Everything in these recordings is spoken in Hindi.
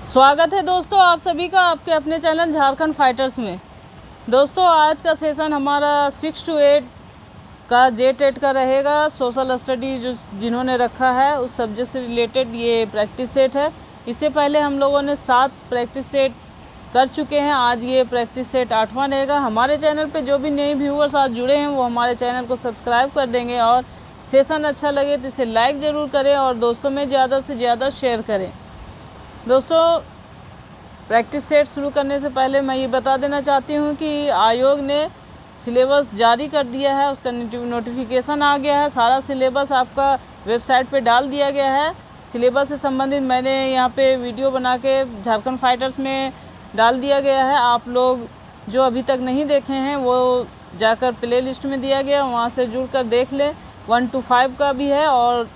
स्वागत है दोस्तों आप सभी का आपके अपने चैनल झारखंड फाइटर्स में। दोस्तों आज का सेशन हमारा 6 to 8 का JTET का रहेगा। सोशल स्टडी जिन्होंने रखा है उस सब्जेक्ट से रिलेटेड ये प्रैक्टिस सेट है। इससे पहले हम लोगों ने 7 प्रैक्टिस सेट कर चुके हैं। आज ये प्रैक्टिस सेट 8वां रहेगा। हमारे चैनल पे जो भी नए व्यूअर्स आज जुड़े हैं वो हमारे चैनल को सब्सक्राइब कर देंगे और सेशन अच्छा लगे तो इसे लाइक ज़रूर करें और दोस्तों में ज़्यादा से ज़्यादा शेयर करें। दोस्तों प्रैक्टिस सेट शुरू करने से पहले मैं ये बता देना चाहती हूँ कि आयोग ने सिलेबस जारी कर दिया है, उसका नोटिफिकेशन आ गया है। सारा सिलेबस आपका वेबसाइट पे डाल दिया गया है। सिलेबस से संबंधित मैंने यहाँ पे वीडियो बना के झारखंड फाइटर्स में डाल दिया गया है। आप लोग जो अभी तक नहीं देखे हैं वो जाकर प्ले लिस्ट में दिया गया, वहाँ से जुड़ कर देख लें। 1 to 5 का भी है और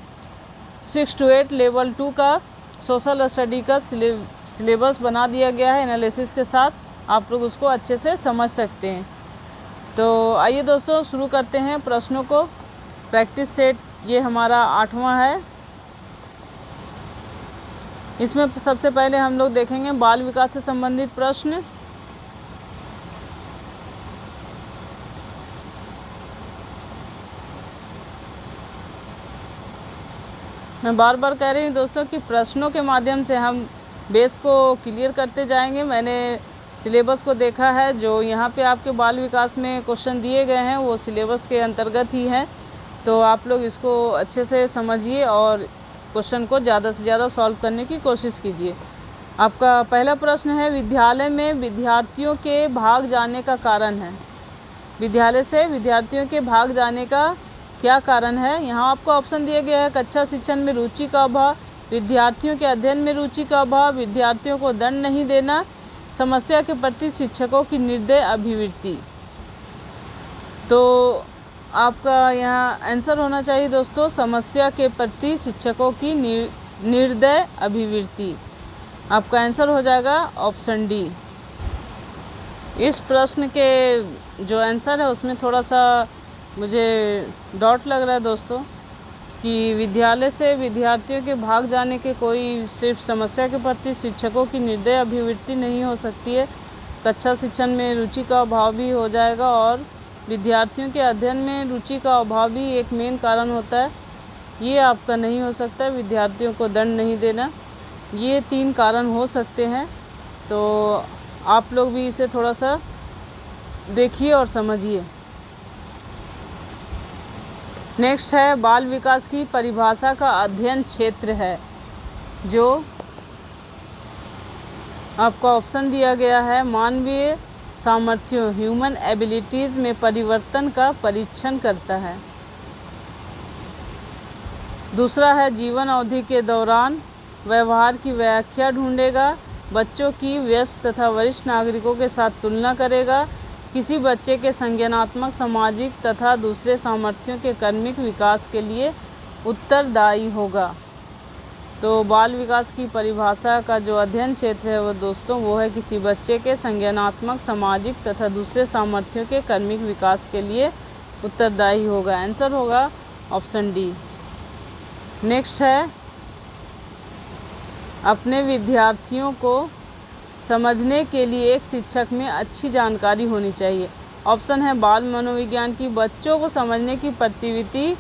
6 to 8 लेवल 2 का सोशल स्टडी का सिलेबस बना दिया गया है एनालिसिस के साथ। आप लोग उसको अच्छे से समझ सकते हैं। तो आइए दोस्तों शुरू करते हैं प्रश्नों को। प्रैक्टिस सेट ये हमारा 8वां है। इसमें सबसे पहले हम लोग देखेंगे बाल विकास से संबंधित प्रश्न। मैं बार बार कह रही हूँ दोस्तों कि प्रश्नों के माध्यम से हम बेस को क्लियर करते जाएंगे। मैंने सिलेबस को देखा है, जो यहाँ पे आपके बाल विकास में क्वेश्चन दिए गए हैं वो सिलेबस के अंतर्गत ही है। तो आप लोग इसको अच्छे से समझिए और क्वेश्चन को ज़्यादा से ज़्यादा सॉल्व करने की कोशिश कीजिए। आपका पहला प्रश्न है, विद्यालय में विद्यार्थियों के भाग जाने का कारण है। विद्यालय से विद्यार्थियों के भाग जाने का क्या कारण है? यहाँ आपको ऑप्शन दिया गया है कक्षा शिक्षण में रुचि का अभाव, विद्यार्थियों के अध्ययन में रुचि का अभाव, विद्यार्थियों को दंड नहीं देना, समस्या के प्रति शिक्षकों की निर्दय अभिवृत्ति। तो आपका यहाँ आंसर होना चाहिए दोस्तों समस्या के प्रति शिक्षकों की निर्दय अभिवृत्ति। आपका आंसर हो जाएगा ऑप्शन डी। इस प्रश्न के जो आंसर है उसमें थोड़ा सा मुझे डाउट लग रहा है दोस्तों कि विद्यालय से विद्यार्थियों के भाग जाने के कोई सिर्फ समस्या के प्रति शिक्षकों की निर्दय अभिवृत्ति नहीं हो सकती है। कक्षा शिक्षण में रुचि का अभाव भी हो जाएगा और विद्यार्थियों के अध्ययन में रुचि का अभाव भी एक मेन कारण होता है। ये आपका नहीं हो सकता। विद्यार्थियों को दंड नहीं देना, ये 3 कारण हो सकते हैं। तो आप लोग भी इसे थोड़ा सा देखिए और समझिए। नेक्स्ट है बाल विकास की परिभाषा का अध्ययन क्षेत्र है। जो आपका ऑप्शन दिया गया है मानवीय सामर्थ्यों ह्यूमन एबिलिटीज़ में परिवर्तन का परीक्षण करता है। दूसरा है जीवन अवधि के दौरान व्यवहार की व्याख्या ढूंढेगा, बच्चों की वयस्क तथा वरिष्ठ नागरिकों के साथ तुलना करेगा, किसी बच्चे के संज्ञानात्मक सामाजिक तथा दूसरे सामर्थ्यों के कर्मिक विकास के लिए उत्तरदायी होगा। तो बाल विकास की परिभाषा का जो अध्ययन क्षेत्र है वो दोस्तों वो है किसी बच्चे के संज्ञानात्मक सामाजिक तथा दूसरे सामर्थ्यों के कर्मिक विकास के लिए उत्तरदायी होगा। आंसर होगा ऑप्शन डी। नेक्स्ट है अपने विद्यार्थियों को समझने के लिए एक शिक्षक में अच्छी जानकारी होनी चाहिए। ऑप्शन है बाल मनोविज्ञान की बच्चों को समझने की प्रवृत्ति।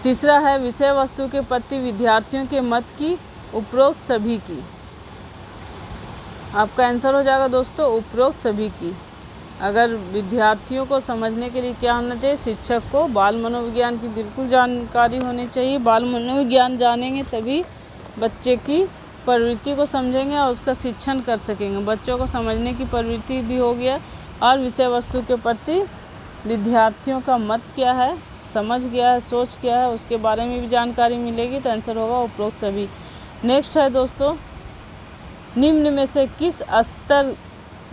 तीसरा है विषय वस्तु के प्रति विद्यार्थियों के मत की, उपरोक्त सभी की। आपका आंसर हो जाएगा दोस्तों उपरोक्त सभी की। अगर विद्यार्थियों को समझने के लिए क्या होना चाहिए, शिक्षक को बाल मनोविज्ञान की बिल्कुल जानकारी होनी चाहिए। बाल मनोविज्ञान जानेंगे तभी बच्चे की प्रवृत्ति को समझेंगे और उसका शिक्षण कर सकेंगे। बच्चों को समझने की प्रवृत्ति भी हो गया और विषय वस्तु के प्रति विद्यार्थियों का मत क्या है, समझ क्या है, सोच क्या है, उसके बारे में भी जानकारी मिलेगी। तो आंसर होगा उपरोक्त सभी। नेक्स्ट है दोस्तों निम्न में से किस स्तर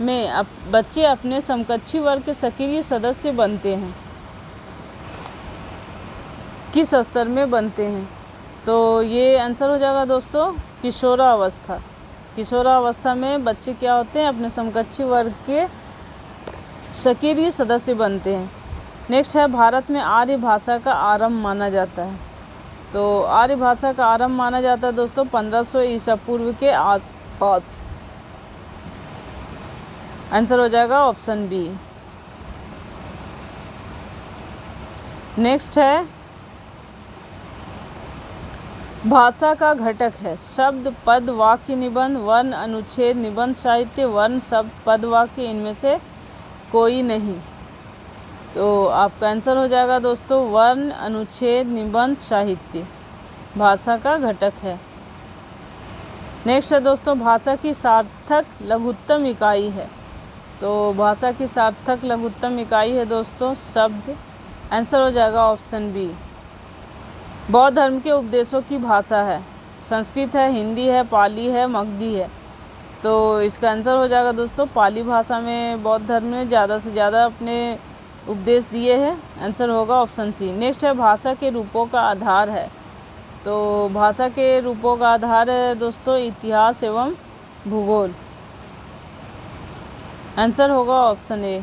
में बच्चे अपने समकक्षी वर्ग के सक्रिय सदस्य बनते हैं? किस स्तर में बनते हैं? तो ये आंसर हो जाएगा दोस्तों किशोरावस्था। किशोरावस्था में बच्चे क्या होते हैं, अपने समकक्षी वर्ग के सक्रिय सदस्य बनते हैं। नेक्स्ट है भारत में आर्य भाषा का आरंभ माना जाता है। तो आर्य भाषा का आरंभ माना जाता है दोस्तों 1500 ईसा पूर्व के आसपास। आंसर हो जाएगा ऑप्शन बी। नेक्स्ट है, भाषा का घटक है शब्द, पद, वाक्य, निबंध, वर्ण, अनुच्छेद, निबंध, साहित्य, वर्ण, शब्द, पद, वाक्य, इनमें से कोई नहीं। तो आपका आंसर हो जाएगा दोस्तों वर्ण, अनुच्छेद, निबंध, साहित्य भाषा का घटक है। नेक्स्ट है दोस्तों, भाषा की सार्थक लघुत्तम इकाई है। तो भाषा की सार्थक लघुत्तम इकाई है दोस्तों शब्द। आंसर हो जाएगा ऑप्शन बी। बौद्ध धर्म के उपदेशों की भाषा है, संस्कृत है, हिंदी है, पाली है, मगधी है। तो इसका आंसर हो जाएगा दोस्तों पाली भाषा में बौद्ध धर्म ने ज़्यादा से ज़्यादा अपने उपदेश दिए हैं। आंसर होगा ऑप्शन सी। नेक्स्ट है, भाषा के रूपों का आधार है। तो भाषा के रूपों का आधार है दोस्तों इतिहास एवं भूगोल। आंसर होगा ऑप्शन ए।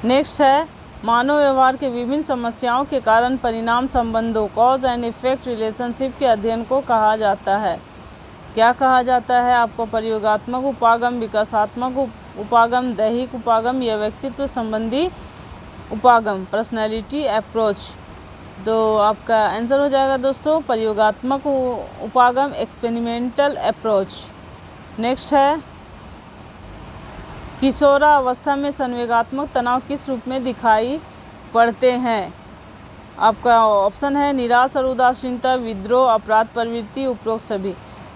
नेक्स्ट है, मानव व्यवहार के विभिन्न समस्याओं के कारण परिणाम संबंधों कॉज एंड इफेक्ट रिलेशनशिप के अध्ययन को कहा जाता है। क्या कहा जाता है आपको? प्रयोगात्मक उपागम, विकासात्मक उपागम, दैहिक उपागम या व्यक्तित्व संबंधी उपागम, पर्सनैलिटी अप्रोच। तो आपका आंसर हो जाएगा दोस्तों प्रयोगात्मक उपागम, एक्सपेरिमेंटल अप्रोच। नेक्स्ट है, किशोरावस्था में संवेगात्मक तनाव किस रूप में दिखाई पड़ते हैं? आपका ऑप्शन है निराश और उदासीनता, विद्रोह, अपराध प्रवृत्ति, उपरोक्त सभी।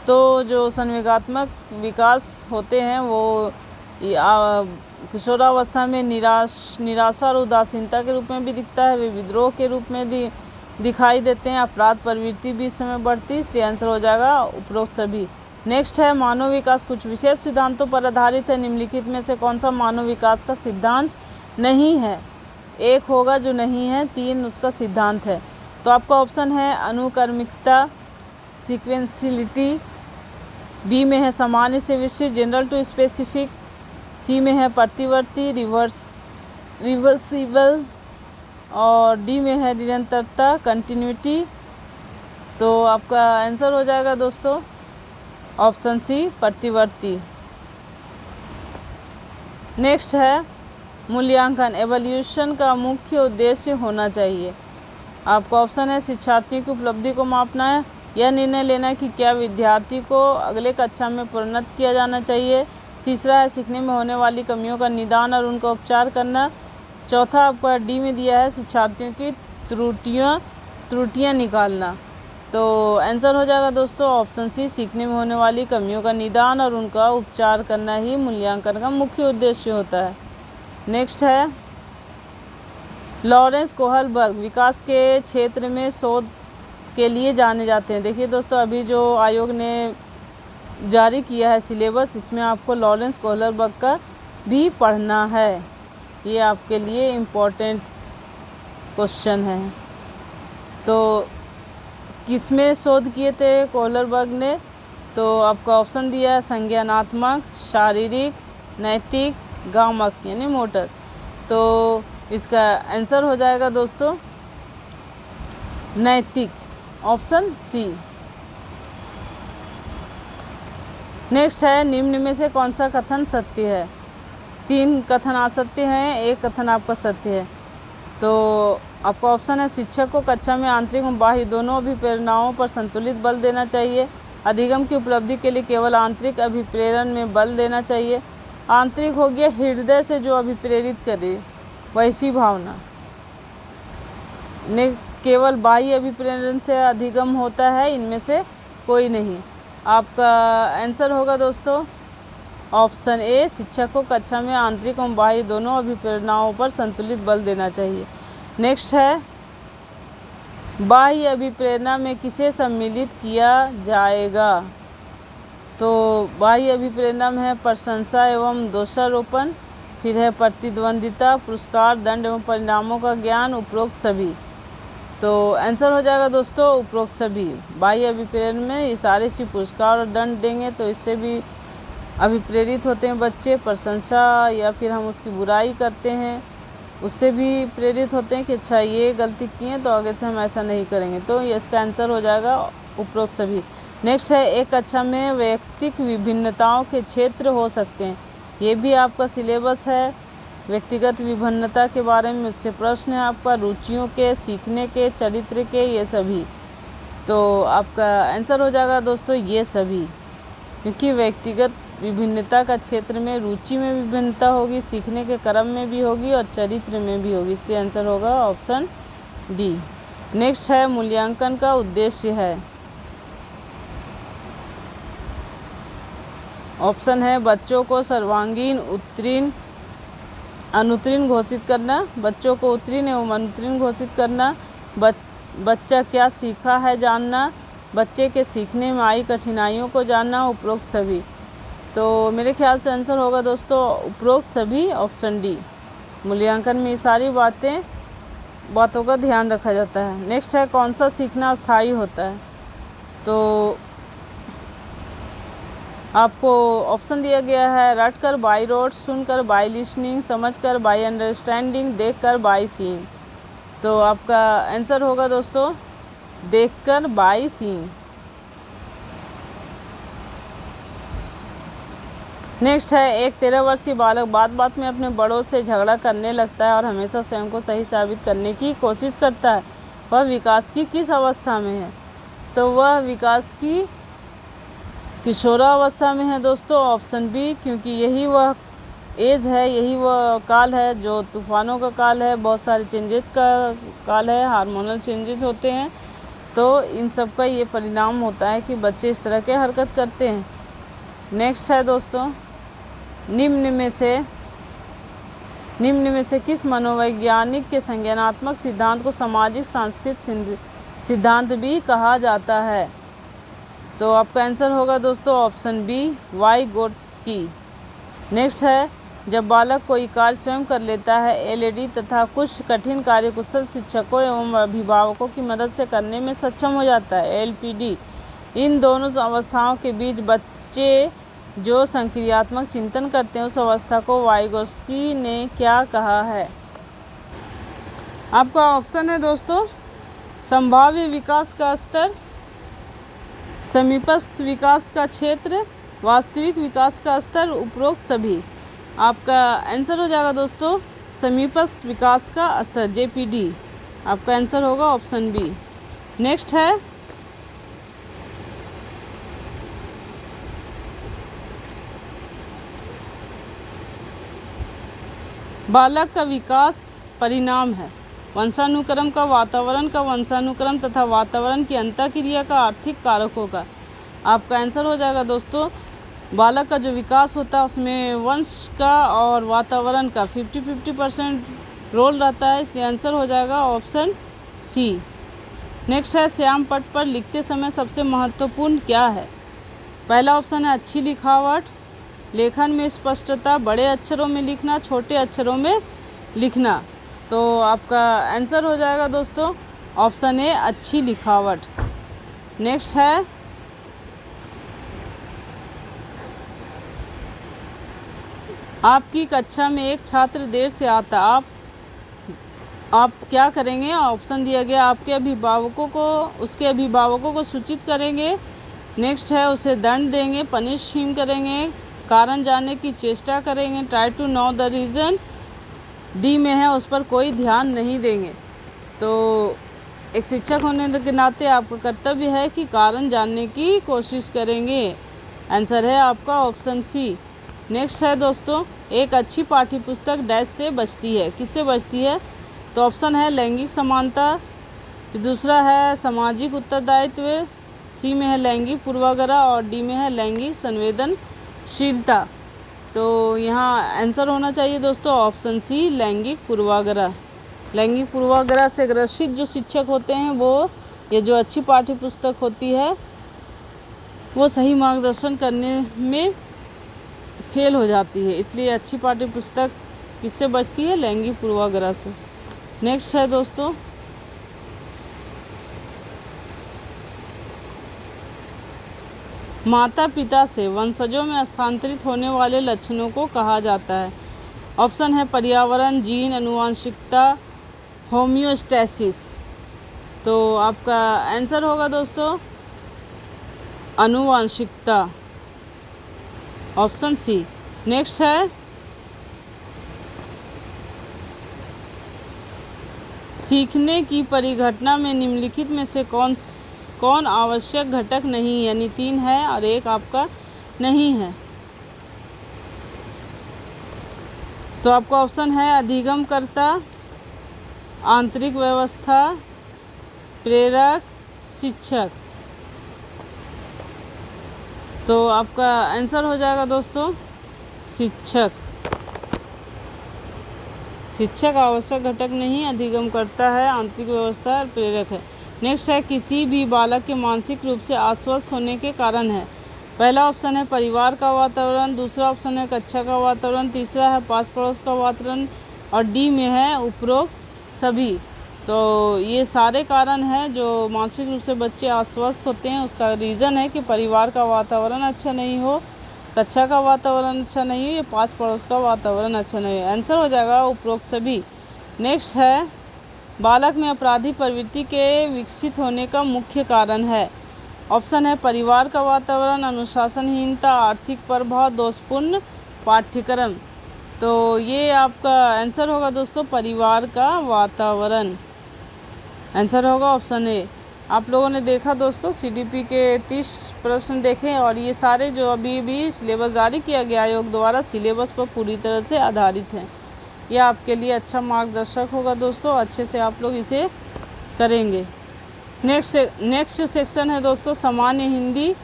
तो जो संवेगात्मक विकास होते हैं वो किशोरावस्था में निराशा और उदासीनता के रूप में भी दिखता है, वे विद्रोह के रूप में दिखाई देते हैं, अपराध प्रवृत्ति भी इस समय बढ़ती, इसलिए आंसर हो जाएगा उपरोक्त सभी। नेक्स्ट है, मानव विकास कुछ विशेष सिद्धांतों पर आधारित है, निम्नलिखित में से कौन सा मानव विकास का सिद्धांत नहीं है? एक होगा जो नहीं है, 3 उसका सिद्धांत है। तो आपका ऑप्शन है अनुक्रमिकता, सीक्वेंशियलिटी, बी में है सामान्य से विशिष्ट, जनरल टू स्पेसिफिक, सी में है प्रतिवर्ती, रिवर्सिबल, और डी में है निरंतरता, कंटिन्यूटी। तो आपका आंसर हो जाएगा दोस्तों ऑप्शन सी, प्रतिवर्ती। नेक्स्ट है, मूल्यांकन एवोल्यूशन का मुख्य उद्देश्य होना चाहिए। आपका ऑप्शन है शिक्षार्थी की उपलब्धि को मापना है, यह निर्णय लेना कि क्या विद्यार्थी को अगले कक्षा में प्रोन्नत किया जाना चाहिए। तीसरा है सीखने में होने वाली कमियों का निदान और उनका उपचार करना। चौथा आपका डी में दिया है शिक्षार्थियों की त्रुटियां निकालना। तो आंसर हो जाएगा दोस्तों ऑप्शन सी, सीखने में होने वाली कमियों का निदान और उनका उपचार करना ही मूल्यांकन का मुख्य उद्देश्य होता है। नेक्स्ट है, लॉरेंस कोहलबर्ग विकास के क्षेत्र में शोध के लिए जाने जाते हैं। देखिए दोस्तों, अभी जो आयोग ने जारी किया है सिलेबस, इसमें आपको लॉरेंस कोहलबर्ग का भी पढ़ना है, ये आपके लिए इम्पोर्टेंट क्वेश्चन है। तो किसमें शोध किए थे कोहलबर्ग ने? तो आपका ऑप्शन दिया है संज्ञानात्मक, शारीरिक, नैतिक, गामक यानी मोटर। तो इसका आंसर हो जाएगा दोस्तों नैतिक, ऑप्शन सी। नेक्स्ट है, निम्न में से कौन सा कथन सत्य है? 3 कथन असत्य हैं, 1 कथन आपका सत्य है। तो आपका ऑप्शन है शिक्षक को कक्षा में आंतरिक और बाह्य दोनों अभिप्रेरणाओं पर संतुलित बल देना चाहिए। अधिगम की उपलब्धि के लिए केवल आंतरिक अभिप्रेरण में बल देना चाहिए। आंतरिक हो गया हृदय से जो अभिप्रेरित करे वैसी भावना, ने केवल बाह्य अभिप्रेरण से अधिगम होता है, इनमें से कोई नहीं। आपका आंसर होगा दोस्तों ऑप्शन ए, शिक्षक को कक्षा में आंतरिक और बाह्य दोनों अभिप्रेरणाओं पर संतुलित बल देना चाहिए। नेक्स्ट है, बाह्य अभिप्रेरणा में किसे सम्मिलित किया जाएगा? तो बाह्य अभिप्रेरणा में है प्रशंसा एवं दोषारोपण, फिर है प्रतिद्वंदिता, पुरस्कार, दंड एवं परिणामों का ज्ञान, उपरोक्त सभी। तो आंसर हो जाएगा दोस्तों उपरोक्त सभी। बाह्य अभिप्रेरण में ये सारे चीज पुरस्कार और दंड देंगे, तो इससे भी अभिप्रेरित होते हैं बच्चे, प्रशंसा या फिर हम उसकी बुराई करते हैं उससे भी प्रेरित होते हैं कि अच्छा ये गलती की है तो आगे से हम ऐसा नहीं करेंगे। तो ये इसका आंसर हो जाएगा उपरोक्त सभी। नेक्स्ट है, एक कक्षा में व्यक्तिक विभिन्नताओं के क्षेत्र हो सकते हैं। ये भी आपका सिलेबस है। व्यक्तिगत विभिन्नता के बारे में उससे प्रश्न है आपका, रुचियों के, सीखने के, चरित्र के, ये सभी। तो आपका आंसर हो जाएगा दोस्तों ये सभी, क्योंकि व्यक्तिगत विभिन्नता का क्षेत्र में रुचि में विभिन्नता होगी, सीखने के क्रम में भी होगी और चरित्र में भी होगी, इसलिए आंसर होगा ऑप्शन डी। नेक्स्ट है, मूल्यांकन का उद्देश्य है। ऑप्शन है, बच्चों को सर्वांगीण उत्तीर्ण अनुत्तीर्ण घोषित करना, बच्चों को उत्तीर्ण एवं अनुत्तीर्ण घोषित करना, बच्चा क्या सीखा है जानना, बच्चे के सीखने में आई कठिनाइयों को जानना, उपरोक्त सभी। तो मेरे ख्याल से आंसर होगा दोस्तों उपरोक्त सभी, ऑप्शन डी। मूल्यांकन में ये सारी बातों का ध्यान रखा जाता है। नेक्स्ट है, कौन सा सीखना अस्थायी होता है। तो आपको ऑप्शन दिया गया है, रट कर बाय रोड, सुनकर बाय लिसनिंग, समझकर बाय अंडरस्टैंडिंग, देखकर बाय सीइंग। तो आपका आंसर होगा दोस्तों देखकर बाय सीइंग। नेक्स्ट है, एक 13 वर्षीय बालक बात बात में अपने बड़ों से झगड़ा करने लगता है और हमेशा स्वयं को सही साबित करने की कोशिश करता है। वह विकास की किस अवस्था में है। तो वह विकास की किशोरावस्था में है दोस्तों, ऑप्शन बी, क्योंकि यही वह एज है, यही वह काल है जो तूफानों का काल है, बहुत सारे चेंजेस का काल है, हार्मोनल चेंजेस होते हैं। तो इन सब का ये परिणाम होता है कि बच्चे इस तरह के हरकत करते हैं। नेक्स्ट है दोस्तों, निम्न में से किस मनोवैज्ञानिक के संज्ञानात्मक सिद्धांत को सामाजिक सांस्कृतिक सिद्धांत भी कहा जाता है। तो आपका आंसर होगा दोस्तों ऑप्शन बी, वाइगोट्स्की। नेक्स्ट है, जब बालक कोई कार्य स्वयं कर लेता है, एलईडी तथा कुछ कठिन कार्य कुशल शिक्षकों एवं अभिभावकों की मदद से करने में सक्षम हो जाता है, एलपीडी। इन दोनों अवस्थाओं के बीच बच्चे जो संक्रियात्मक चिंतन करते हैं उस अवस्था को वाइगोट्स्की ने क्या कहा है। आपका ऑप्शन है दोस्तों, संभाव्य विकास का स्तर, समीपस्थ विकास का क्षेत्र, वास्तविक विकास का स्तर, उपरोक्त सभी। आपका आंसर हो जाएगा दोस्तों समीपस्थ विकास का स्तर, जेपीडी। आपका आंसर होगा ऑप्शन बी। नेक्स्ट है, बालक का विकास परिणाम है वंशानुक्रम का, वातावरण का, वंशानुक्रम तथा वातावरण की अंतःक्रिया का, आर्थिक कारकों का। आपका आंसर हो जाएगा दोस्तों, बालक का जो विकास होता है उसमें वंश का और वातावरण का 50-50% रोल रहता है, इसलिए आंसर हो जाएगा ऑप्शन सी। नेक्स्ट है, श्याम पट पर लिखते समय सबसे महत्वपूर्ण क्या है। पहला ऑप्शन है अच्छी लिखावट, लेखन में स्पष्टता, बड़े अक्षरों में लिखना, छोटे अक्षरों में लिखना। तो आपका आंसर हो जाएगा दोस्तों ऑप्शन ए, अच्छी लिखावट। नेक्स्ट है, आपकी कक्षा में एक छात्र देर से आता, आप क्या करेंगे। ऑप्शन दिया गया, आपके अभिभावकों को, उसके अभिभावकों को सूचित करेंगे। नेक्स्ट है, उसे दंड देंगे, पनिश हिम करेंगे, कारण जानने की चेष्टा करेंगे, try to know the reason. D में है, उस पर कोई ध्यान नहीं देंगे। तो एक शिक्षक होने के नाते आपका कर्तव्य है कि कारण जानने की कोशिश करेंगे। आंसर है आपका ऑप्शन सी। नेक्स्ट है दोस्तों, एक अच्छी पाठ्यपुस्तक डैश से बचती है, किससे बचती है। तो ऑप्शन है लैंगिक समानता, दूसरा है सामाजिक उत्तरदायित्व, सी में है लैंगिक पूर्वाग्रह और डी में है लैंगिक संवेदनशीलता। तो यहाँ आंसर होना चाहिए दोस्तों ऑप्शन सी, लैंगिक पूर्वाग्रह। लैंगिक पूर्वाग्रह से ग्रसित जो शिक्षक होते हैं वो, ये जो अच्छी पाठ्यपुस्तक होती है वो सही मार्गदर्शन करने में फेल हो जाती है, इसलिए अच्छी पाठ्यपुस्तक किससे बचती है, लैंगिक पूर्वाग्रह से। नेक्स्ट है दोस्तों, माता पिता से वंशजों में स्थानांतरित होने वाले लक्षणों को कहा जाता है? ऑप्शन है पर्यावरण, जीन, आनुवंशिकता, होम्योस्टैसिस। तो आपका आंसर होगा दोस्तों आनुवंशिकता, ऑप्शन सी। नेक्स्ट है सीखने की परिघटना में निम्नलिखित में से कौन आवश्यक घटक नहीं, यानी 3 है और 1 आपका नहीं है। तो आपका ऑप्शन है अधिगमकर्ता, आंतरिक व्यवस्था, प्रेरक, शिक्षक। तो आपका आंसर हो जाएगा दोस्तों शिक्षक। शिक्षक आवश्यक घटक नहीं, अधिगमकर्ता है, आंतरिक व्यवस्था और प्रेरक है। नेक्स्ट है किसी भी बालक के मानसिक रूप से अस्वस्थ होने के कारण है? पहला ऑप्शन है परिवार का वातावरण, दूसरा ऑप्शन है कक्षा का वातावरण, तीसरा है पास पड़ोस का वातावरण और डी में है उपरोक्त सभी। तो ये सारे कारण हैं जो मानसिक रूप से बच्चे अस्वस्थ होते हैं। उसका रीज़न है कि परिवार का वातावरण अच्छा नहीं हो, कक्षा का वातावरण अच्छा नहीं हो, या पास पड़ोस का वातावरण अच्छा नहीं हो। आंसर हो जाएगा उपरोक्त सभी। नेक्स्ट है बालक में अपराधी प्रवृत्ति के विकसित होने का मुख्य कारण है? ऑप्शन है परिवार का वातावरण, अनुशासनहीनता, आर्थिक प्रभाव, दोषपूर्ण पाठ्यक्रम। तो ये आपका आंसर होगा दोस्तों परिवार का वातावरण। आंसर होगा ऑप्शन ए। आप लोगों ने देखा दोस्तों सीडीपी के 30 प्रश्न देखे और ये सारे जो अभी भी सिलेबस जारी किया गया आयोग द्वारा सिलेबस पर पूरी तरह से आधारित हैं। यह आपके लिए अच्छा मार्गदर्शक होगा दोस्तों, अच्छे से आप लोग इसे करेंगे। नेक्स्ट सेक्शन है दोस्तों सामान्य हिंदी।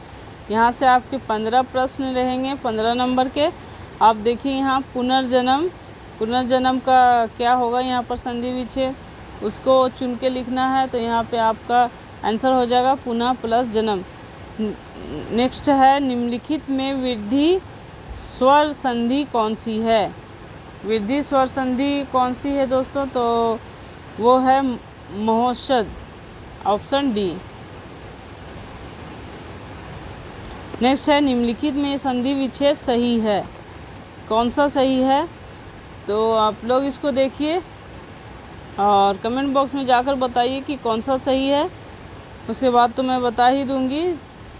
यहाँ से आपके 15 प्रश्न रहेंगे 15 नंबर के। आप देखिए यहाँ पुनर्जन्म का क्या होगा, यहाँ पर संधि विच्छेद उसको चुन के लिखना है। तो यहाँ पे आपका आंसर हो जाएगा पुनः प्लस जन्म। नेक्स्ट है निम्नलिखित में वृद्धि स्वर संधि कौन सी है? वृद्धि स्वर संधि कौन सी है दोस्तों? तो वो है महोषध, ऑप्शन डी। नेक्स्ट है निम्नलिखित में संधि विच्छेद सही है, कौन सा सही है? तो आप लोग इसको देखिए और कमेंट बॉक्स में जाकर बताइए कि कौन सा सही है। उसके बाद तो मैं बता ही दूंगी।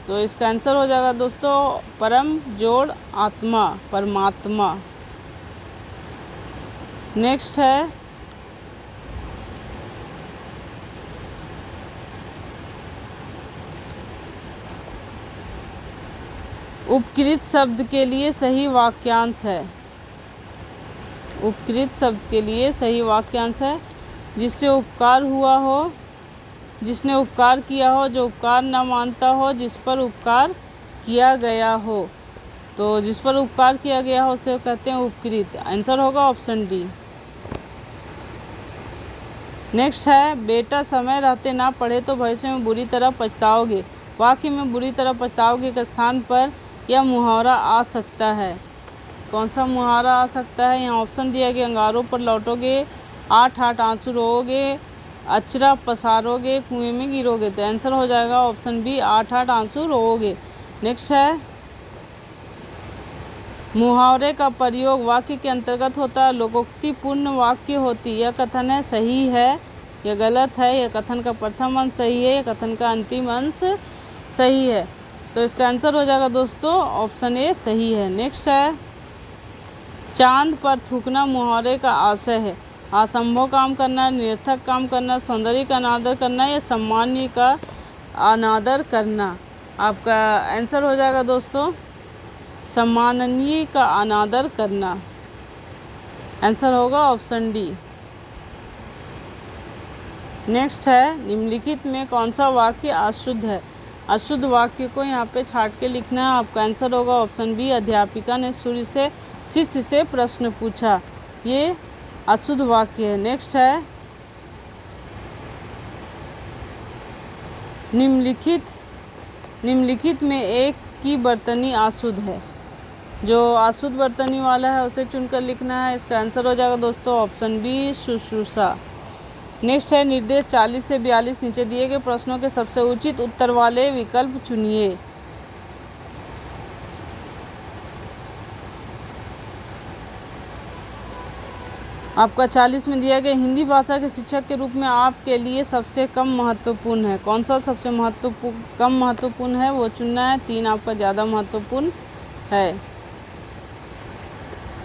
तो इसका आंसर हो जाएगा दोस्तों परम जोड़ आत्मा, परमात्मा। नेक्स्ट है उपकृत शब्द के लिए सही वाक्यांश है। उपकृत शब्द के लिए सही वाक्यांश है जिससे उपकार हुआ हो, जिसने उपकार किया हो, जो उपकार न मानता हो, जिस पर उपकार किया गया हो। तो जिस पर उपकार किया गया हो उसे कहते हैं उपकृत। आंसर होगा ऑप्शन डी। नेक्स्ट है बेटा समय रहते ना पढ़े तो भविष्य में बुरी तरह पछताओगे। वाक्य में बुरी तरह पछताओगे के स्थान पर यह मुहावरा आ सकता है। कौन सा मुहावरा आ सकता है? यहाँ ऑप्शन दिया गया अंगारों पर लौटोगे, 8 आंसू रोओगे, अचरा पसारोगे, कुएं में गिरोगे। तो आंसर हो जाएगा ऑप्शन बी 8 आंसू रोओगे। नेक्स्ट है मुहावरे का प्रयोग वाक्य के अंतर्गत होता है, लोकोक्तिपूर्ण वाक्य होती। यह कथन है सही है, यह गलत है, यह कथन का प्रथम अंश सही है, यह कथन का अंतिम अंश सही है। तो इसका आंसर हो जाएगा दोस्तों ऑप्शन ए सही है। नेक्स्ट है चांद पर थूकना मुहावरे का आशय है। असंभव काम करना, निरर्थक काम करना, सौंदर्य का अनादर करना या सम्मान्य का अनादर करना। आपका आंसर हो जाएगा दोस्तों सम्माननीय का अनादर करना। आंसर होगा ऑप्शन डी। नेक्स्ट है निम्नलिखित में कौन सा वाक्य अशुद्ध है? अशुद्ध वाक्य को यहाँ पे छाट के लिखना है। आपका आंसर होगा ऑप्शन बी। अध्यापिका ने शिष्य से प्रश्न पूछा, ये अशुद्ध वाक्य है। नेक्स्ट है निम्नलिखित में एक की बर्तनी अशुद्ध है। जो अशुद्ध बर्तनी वाला है उसे चुनकर लिखना है। इसका आंसर हो जाएगा दोस्तों ऑप्शन बी शुश्रूषा। नेक्स्ट है निर्देश 40 से 42 नीचे दिए गए प्रश्नों के सबसे उचित उत्तर वाले विकल्प चुनिए। आपका 40 में दिया गया हिंदी भाषा के शिक्षक के रूप में आपके लिए सबसे कम महत्वपूर्ण है। कौन सा सबसे कम महत्वपूर्ण है वो चुनना है। 3 आपका ज़्यादा महत्वपूर्ण है।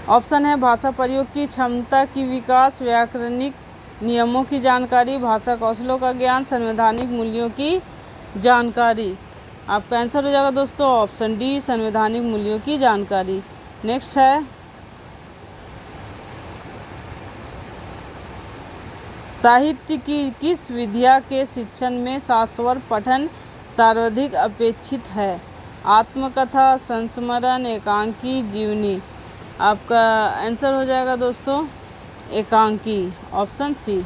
ऑप्शन है भाषा प्रयोग की क्षमता की विकास, व्याकरणिक नियमों की जानकारी, भाषा कौशलों का ज्ञान, संवैधानिक मूल्यों की जानकारी। आपका आंसर हो जाएगा दोस्तों ऑप्शन डी, संवैधानिक मूल्यों की जानकारी। नेक्स्ट है साहित्य की किस विधा के शिक्षण में शास्वर पठन सर्वाधिक अपेक्षित है। आत्मकथा, संस्मरण, एकांकी, जीवनी। आपका आंसर हो जाएगा दोस्तों एकांकी, ऑप्शन सी।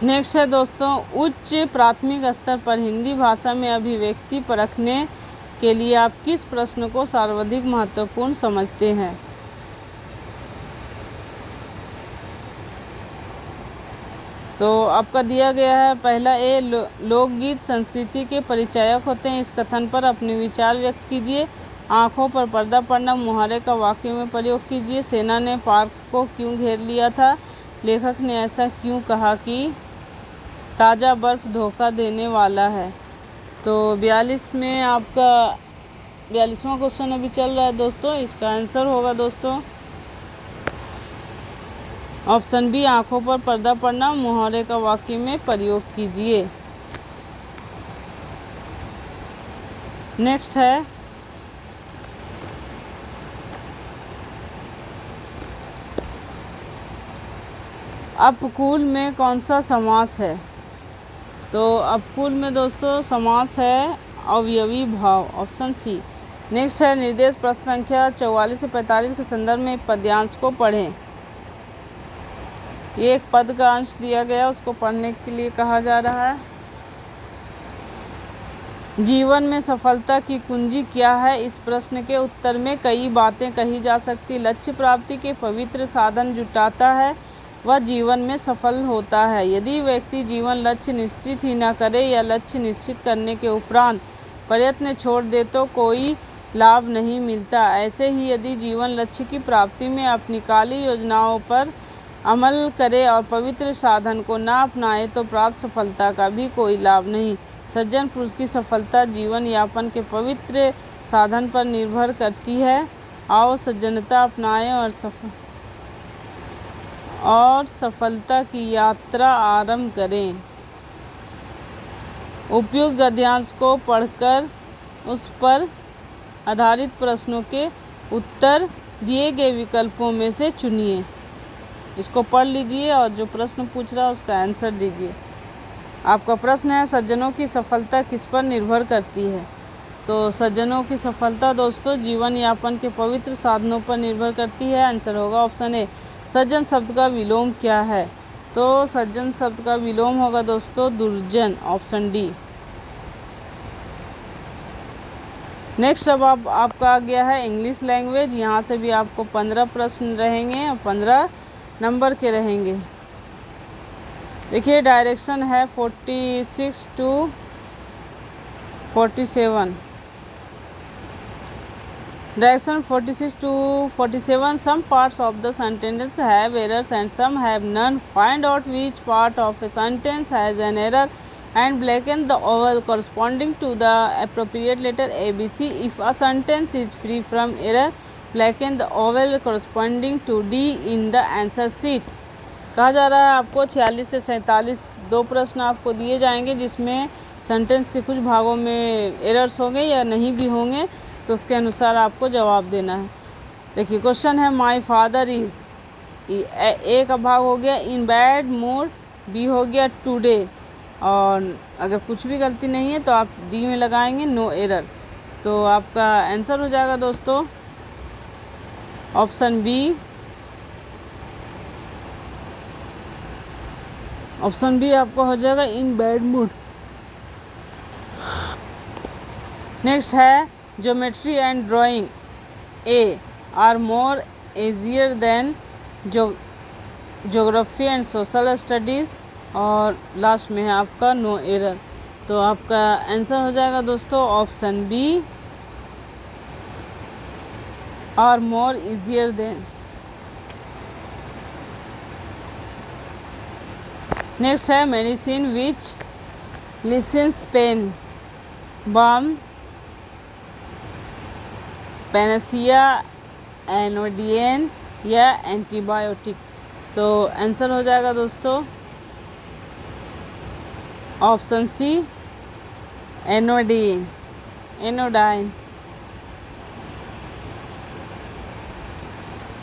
नेक्स्ट है दोस्तों उच्च प्राथमिक स्तर पर हिंदी भाषा में अभिव्यक्ति परखने के लिए आप किस प्रश्न को सर्वाधिक महत्वपूर्ण समझते हैं। तो आपका दिया गया है पहला ए, लोकगीत संस्कृति के परिचायक होते हैं। इस कथन पर अपने विचार व्यक्त कीजिए। आँखों पर पर्दा पड़ना मुहावरे का वाक्य में प्रयोग कीजिए। सेना ने पार्क को क्यों घेर लिया था। लेखक ने ऐसा क्यों कहा कि ताज़ा बर्फ़ धोखा देने वाला है। तो 42 में आपका 42वां क्वेश्चन अभी चल रहा है दोस्तों। इसका आंसर होगा दोस्तों ऑप्शन बी, आँखों पर पर्दा पड़ना मुहावरे का वाक्य में प्रयोग कीजिए। नेक्स्ट है अपकूल में कौन सा समास है। तो अपकूल में दोस्तों समास है अवयवी भाव, ऑप्शन सी। नेक्स्ट है निर्देश प्रश्न संख्या 44 से 45 के संदर्भ में पद्यांश को पढ़ें। ये एक पद का अंश दिया गया, उसको पढ़ने के लिए कहा जा रहा है। जीवन में सफलता की कुंजी क्या है। इस प्रश्न के उत्तर में कई बातें कही जा सकती। लक्ष्य प्राप्ति के पवित्र साधन जुटाता है, वह जीवन में सफल होता है। यदि व्यक्ति जीवन लक्ष्य निश्चित ही न करे या लक्ष्य निश्चित करने के उपरांत प्रयत्न छोड़ दे तो कोई लाभ नहीं मिलता। ऐसे ही यदि जीवन लक्ष्य की प्राप्ति में अपनी काली योजनाओं पर अमल करे और पवित्र साधन को न अपनाए तो प्राप्त सफलता का भी कोई लाभ नहीं। सज्जन पुरुष की सफलता जीवन यापन के पवित्र साधन पर निर्भर करती है। आओ सज्जनता अपनाएं और सफलता की यात्रा आरंभ करें। उपयुक्त गद्यांश को पढ़कर उस पर आधारित प्रश्नों के उत्तर दिए गए विकल्पों में से चुनिए। इसको पढ़ लीजिए और जो प्रश्न पूछ रहा है उसका आंसर दीजिए। आपका प्रश्न है सज्जनों की सफलता किस पर निर्भर करती है। तो सज्जनों की सफलता दोस्तों जीवन यापन के पवित्र साधनों पर निर्भर करती है। आंसर होगा ऑप्शन ए। सज्जन शब्द का विलोम क्या है। तो सज्जन शब्द का विलोम होगा दोस्तों दुर्जन, ऑप्शन डी। नेक्स्ट अब आपका आ गया है इंग्लिश लैंग्वेज। यहाँ से भी आपको 15 प्रश्न रहेंगे और 15 नंबर के रहेंगे। देखिए डायरेक्शन है 46 to 47। Direction 46 to 47. Some parts of the sentence have errors and some have none. Find out which part of a sentence has an error and blacken the oval corresponding to the appropriate letter ABC. If a sentence is free from error, blacken the oval corresponding to D in the answer sheet. कहा जा रहा है आपको 46 से 47 दो प्रश्न आपको दिए जाएंगे जिसमें सेंटेंस के कुछ भागों में एरर्स होंगे या नहीं भी होंगे, तो उसके अनुसार आपको जवाब देना है। देखिए क्वेश्चन है माय फादर इज़, ए का भाग हो गया इन बैड मूड, बी हो गया टुडे, और अगर कुछ भी गलती नहीं है तो आप डी में लगाएंगे नो एरर। तो आपका आंसर हो जाएगा दोस्तों ऑप्शन बी। ऑप्शन बी आपका हो जाएगा इन बैड मूड। नेक्स्ट है geometry and drawing are more मोर easier than geography and social studies, और लास्ट में है आपका नो एरर। तो आपका आंसर हो जाएगा दोस्तों ऑप्शन बी, और मोर इजियर देन। नेक्स्ट है medicine which lessens pain, balm, panacea, anodyne या एंटीबायोटिक। तो आंसर हो जाएगा दोस्तों option C, anodyne, anodyne.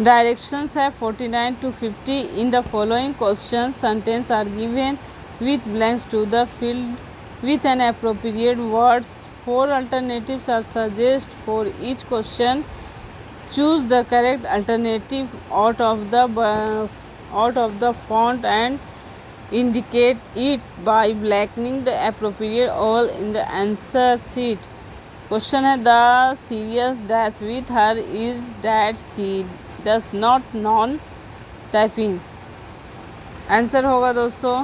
Directions है 49 to 50 in the following questions. Sentences are given with blanks to the field with an appropriate words. 4 alternatives are suggested for each question. Choose the correct alternative out of the font and indicate it by blackening the appropriate all in the answer sheet. Question है the serious dash with her is that she does not know typing. Answer होगा दोस्तों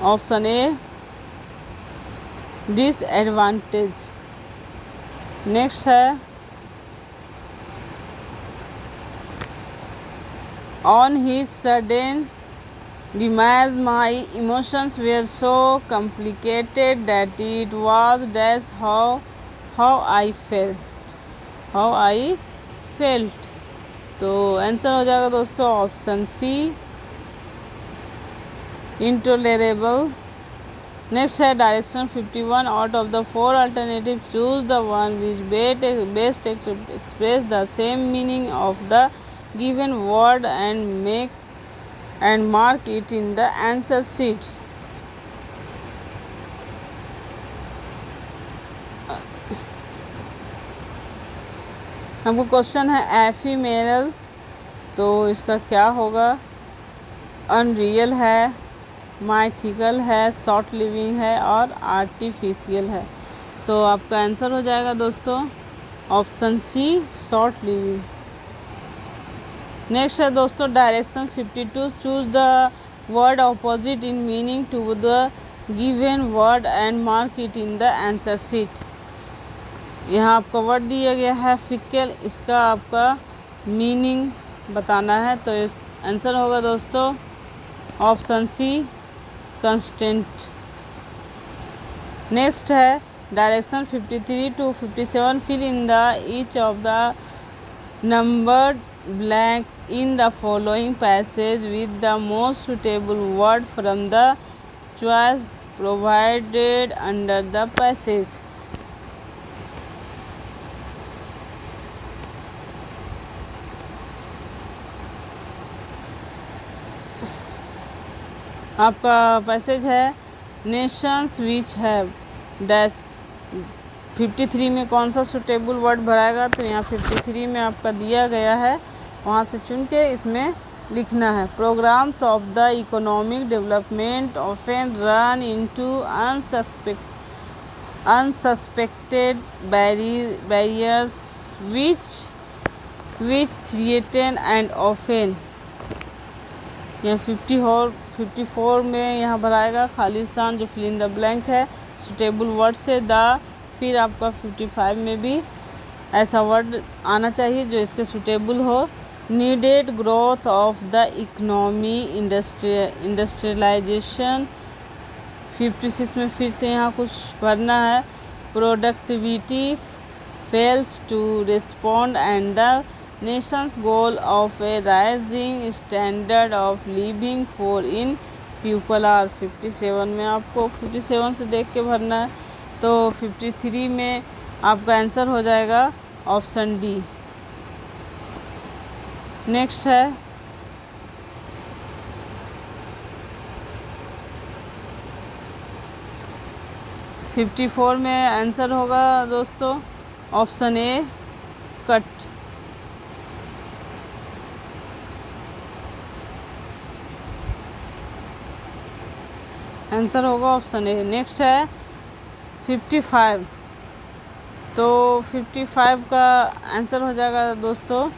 ऑप्शन ए, डिसएडवांटेज। नेक्स्ट है on his sudden demise my emotions were so complicated that it was dash how I felt। तो आंसर हो जाएगा दोस्तों ऑप्शन सी, इंटॉलरेबल। नेक्स्ट है direction 51 out of the 4 alternative choose the one which best express the same meaning of the given word and mark it in the answer sheet। हमको क्वेश्चन है एफीमेरल, तो इसका क्या होगा? अनरियल है, माइथिकल है, शॉर्ट लिविंग है और आर्टिफिशियल है। तो आपका आंसर हो जाएगा दोस्तों option C, short living. Next है दोस्तों direction 52 choose the word opposite in meaning to the given word and mark it in the answer sheet. यहाँ आपका वर्ड दिया गया है फिकल, इसका आपका मीनिंग बताना है। तो इस आंसर होगा दोस्तों ऑप्शन सी, कंस्टेंट। नेक्स्ट है direction 53 to 57 fill in the each of the numbered blanks in the following passage with the most suitable word from the choice provided under the passage। आपका पैसेज है नेशंस विच हैव डैश। 53 में कौन सा सुटेबल वर्ड भराएगा? तो यहाँ 53 में आपका दिया गया है, वहाँ से चुन के इसमें लिखना है। Programmes of the economic development often run into unsuspected barriers which threaten and often. यहाँ 54 में यहाँ भराएगा खाली स्थान जो फिल इन द ब्लैंक है सुटेबल वर्ड से द। फिर आपका 55 में भी ऐसा वर्ड आना चाहिए जो इसके सुटेबल हो। Needed growth of the economy, industrialisation. 56 में फिर से यहाँ कुछ भरना है। Productivity fails to respond and the nation's goal of a rising standard of living for in people are. 57 में आपको 57 से देख के भरना है। तो 53 में आपका आंसर हो जाएगा ऑप्शन डी। नेक्स्ट है फिफ्टी 54 में आंसर होगा दोस्तों ऑप्शन ए, कट। आंसर होगा ऑप्शन ए। नेक्स्ट है 55 तो 55 का आंसर हो जाएगा दोस्तों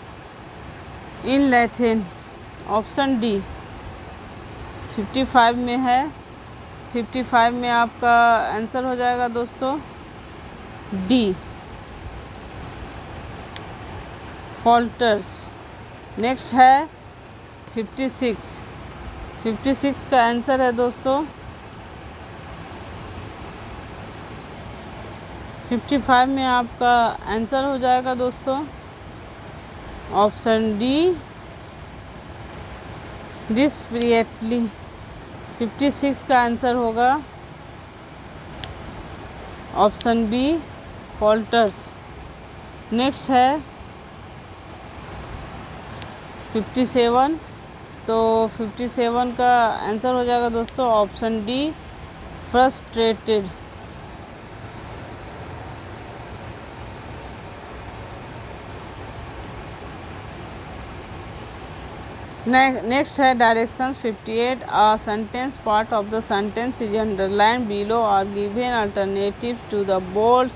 इन लैथिन, ऑप्शन डी 55 में है। 55 में आपका आंसर हो जाएगा दोस्तों डी फॉल्टर्स। नेक्स्ट है 56। 56 का आंसर है दोस्तों 55 में आपका आंसर हो जाएगा दोस्तों ऑप्शन डी डिस्प्रिएटली। 56 का आंसर होगा ऑप्शन बी फॉल्टर्स। नेक्स्ट है 57। तो 57 का आंसर हो जाएगा दोस्तों ऑप्शन डी फ्रस्ट्रेटेड। नेक्स्ट है directions 58। A sentence part of the sentence is underline below और given alternative to the bold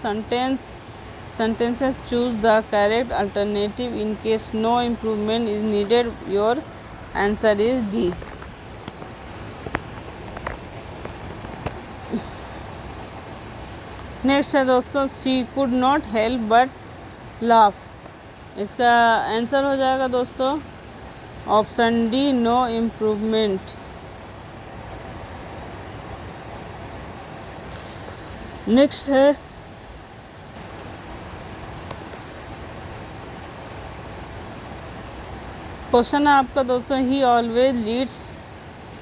sentences. Choose the correct alternative in case no improvement is needed. Your answer is D. Next है दोस्तों she could not help but laugh। इसका आंसर हो जाएगा दोस्तों option D no improvement. Next है क्वेश्चन है आपका दोस्तों he always leads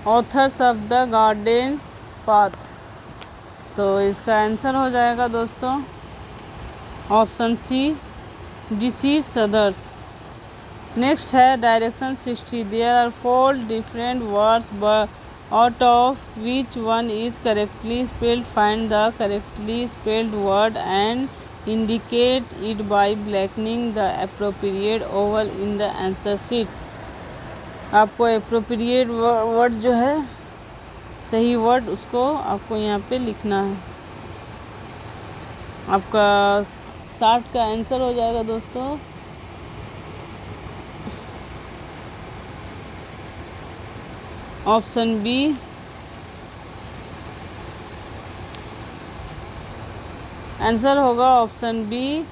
authors of the garden path. तो इसका आंसर हो जाएगा दोस्तों option C deceives others. Next है direction 60। There are 4 different words out of which one is correctly spelled. Find the correctly spelled word and indicate it by blackening the appropriate oval in the answer sheet। आपको appropriate वर्ड जो है सही वर्ड उसको आपको यहाँ पे लिखना है। आपका 60 का आंसर हो जाएगा दोस्तों ऑप्शन बी आंसर होगा ऑप्शन बी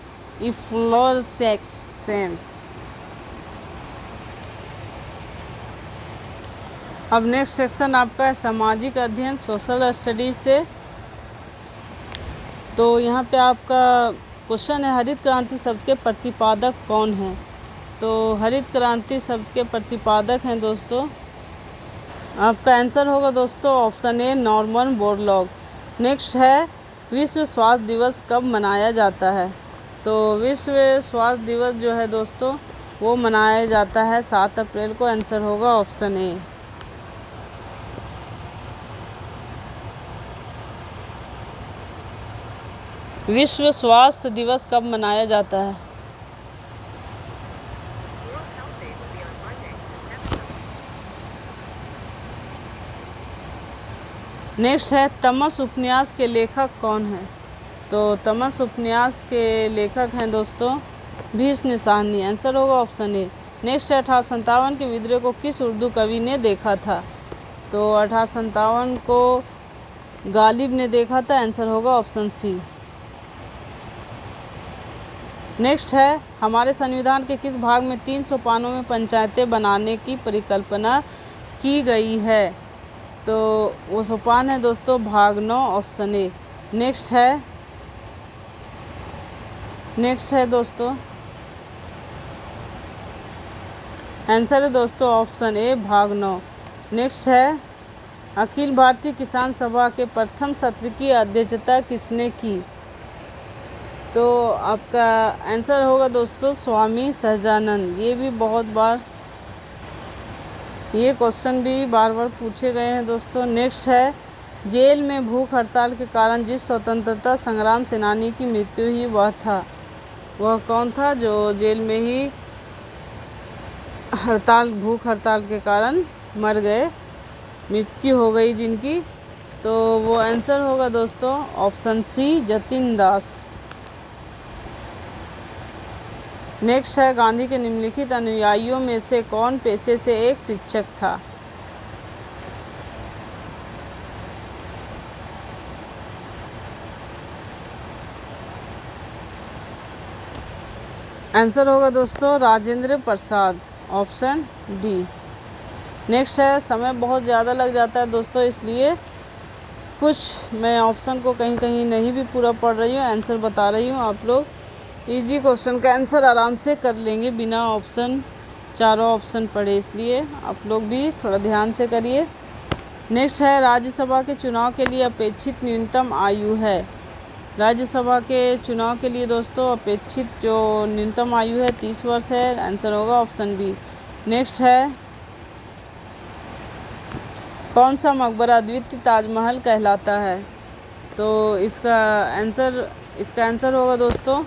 इफ्लोरेसेंस। अब नेक्स्ट सेक्शन आपका है सामाजिक अध्ययन सोशल स्टडीज से। तो यहाँ पे आपका क्वेश्चन है हरित क्रांति शब्द के प्रतिपादक कौन हैं। तो हरित क्रांति शब्द के प्रतिपादक हैं दोस्तों आपका आंसर होगा दोस्तों ऑप्शन ए नॉर्मन बोरलॉग। नेक्स्ट है विश्व स्वास्थ्य दिवस कब मनाया जाता है। तो विश्व स्वास्थ्य दिवस जो है दोस्तों वो मनाया जाता है 7 अप्रैल को। आंसर होगा ऑप्शन ए। विश्व स्वास्थ्य दिवस कब मनाया जाता है। नेक्स्ट है तमस उपन्यास के लेखक कौन है। तो तमस उपन्यास के लेखक हैं दोस्तों भीष्म निशानी। आंसर होगा ऑप्शन ए। नेक्स्ट है 1857 के विद्रोह को किस उर्दू कवि ने देखा था। तो 1857 को गालिब ने देखा था। आंसर होगा ऑप्शन सी। नेक्स्ट है हमारे संविधान के किस भाग में 3 सोपानों में पंचायतें बनाने की परिकल्पना की गई है। तो वो सोपान है दोस्तों भाग 9 ऑप्शन ए। नेक्स्ट है दोस्तों आंसर है दोस्तों ऑप्शन ए भाग 9। नेक्स्ट है अखिल भारतीय किसान सभा के प्रथम सत्र की अध्यक्षता किसने की। तो आपका आंसर होगा दोस्तों स्वामी सहजानंद। ये क्वेश्चन भी बार बार पूछे गए हैं दोस्तों। नेक्स्ट है जेल में भूख हड़ताल के कारण जिस स्वतंत्रता संग्राम सेनानी की मृत्यु हुई वह कौन था। जो जेल में ही भूख हड़ताल के कारण मर गए, मृत्यु हो गई जिनकी। तो वो आंसर होगा दोस्तों ऑप्शन सी जतिन दास। नेक्स्ट है गांधी के निम्नलिखित अनुयायियों में से कौन पेशे से एक शिक्षक था? आंसर होगा दोस्तों Rajendra Prasad, option D. Next है, समय बहुत ज़्यादा लग जाता है दोस्तों, इसलिए कुछ मैं ऑप्शन को कहीं कहीं नहीं भी पूरा पढ़ रही हूँ, आंसर बता रही हूँ। आप लोग इजी क्वेश्चन का आंसर आराम से कर लेंगे बिना ऑप्शन, चारों ऑप्शन पढ़े, इसलिए आप लोग भी थोड़ा ध्यान से करिए। नेक्स्ट है, राज्यसभा के चुनाव के लिए अपेक्षित न्यूनतम आयु है। राज्यसभा के चुनाव के लिए दोस्तों अपेक्षित जो न्यूनतम आयु है 30 वर्ष है। आंसर होगा ऑप्शन बी। नेक्स्ट है, कौन सा मकबरा द्वितीय ताजमहल कहलाता है? तो इसका आंसर होगा दोस्तों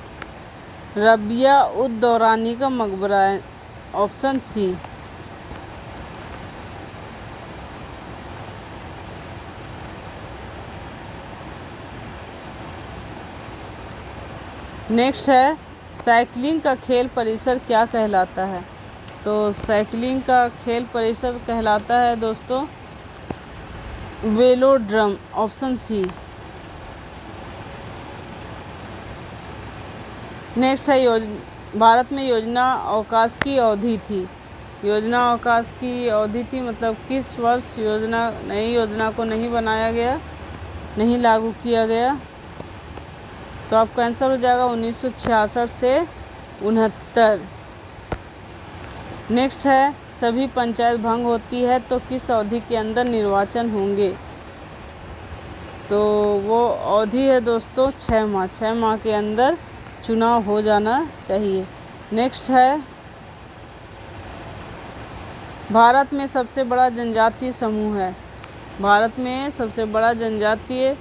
रबिया उद दौरानी का मकबरा है, ऑप्शन सी। नेक्स्ट है, साइकिलिंग का खेल परिसर क्या कहलाता है? तो साइकिलिंग का खेल परिसर कहलाता है दोस्तों वेलोड्रम, ऑप्शन सी। नेक्स्ट है, भारत में योजना अवकाश की अवधि थी। योजना अवकाश की अवधि थी मतलब किस वर्ष नई योजना को नहीं बनाया गया, नहीं लागू किया गया? तो आपका आंसर हो जाएगा 1966 से 69। नेक्स्ट है, सभी पंचायत भंग होती है तो किस अवधि के अंदर निर्वाचन होंगे? तो वो अवधि है दोस्तों 6 माह। 6 माह के अंदर चुनाव हो जाना चाहिए। नेक्स्ट है, भारत में सबसे बड़ा जनजातीय समूह है। भारत में सबसे बड़ा जनजातीय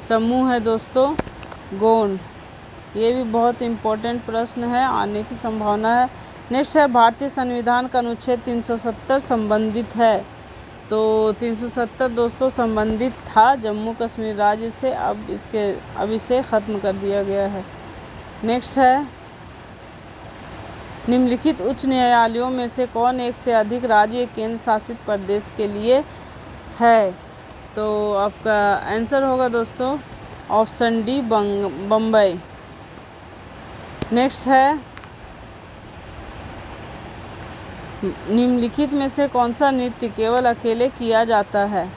समूह है दोस्तों गोंड। ये भी बहुत इम्पोर्टेंट प्रश्न है, आने की संभावना है। नेक्स्ट है, भारतीय संविधान का अनुच्छेद 370 संबंधित है। तो 370 दोस्तों संबंधित था जम्मू कश्मीर राज्य से, अब इसे ख़त्म कर दिया गया है। नेक्स्ट है, निम्नलिखित उच्च न्यायालयों में से कौन एक से अधिक राज्य केंद्र शासित प्रदेश के लिए है? तो आपका आंसर होगा दोस्तों ऑप्शन डी बम्बई। नेक्स्ट है, निम्नलिखित में से कौन सा नृत्य केवल अकेले किया जाता है?